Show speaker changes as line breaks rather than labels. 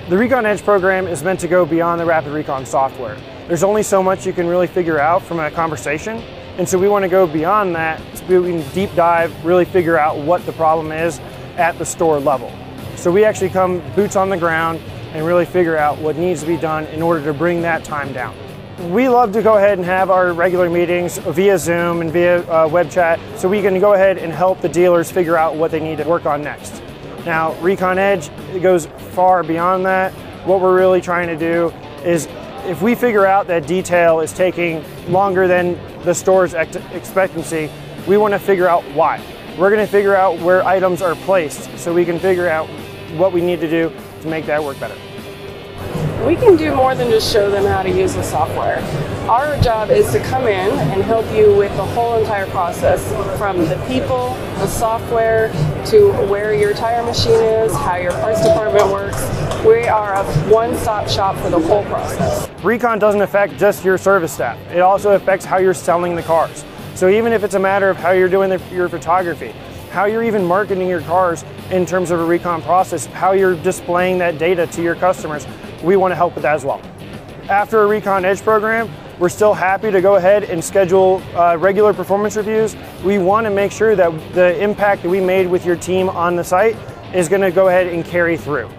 The Recon Edge program is meant to go beyond the Rapid Recon software. There's only so much you can really figure out from a conversation, and so we want to go beyond that so we can deep dive, really figure out what the problem is at the store level. So we actually come boots on the ground and really figure out what needs to be done in order to bring that time down. We love to go ahead and have our regular meetings via Zoom and via web chat so we can go ahead and help the dealers figure out what they need to work on next. Now, Recon Edge, it goes far beyond that. What we're really trying to do is if we figure out that detail is taking longer than the store's expectancy, we want to figure out why. We're going to figure out where items are placed so we can figure out what we need to do to make that work better.
We can do more than just show them how to use the software. Our job is to come in and help you with the whole entire process, from the people, the software, to where your tire machine is, how your parts department works. We are a one-stop shop for the whole process.
Recon doesn't affect just your service staff. It also affects how you're selling the cars. So even if it's a matter of how you're doing your photography, how you're even marketing your cars in terms of a Recon process, how you're displaying that data to your customers, we want to help with that as well. After a Recon Edge program, we're still happy to go ahead and schedule regular performance reviews. We want to make sure that the impact that we made with your team on the site is going to go ahead and carry through.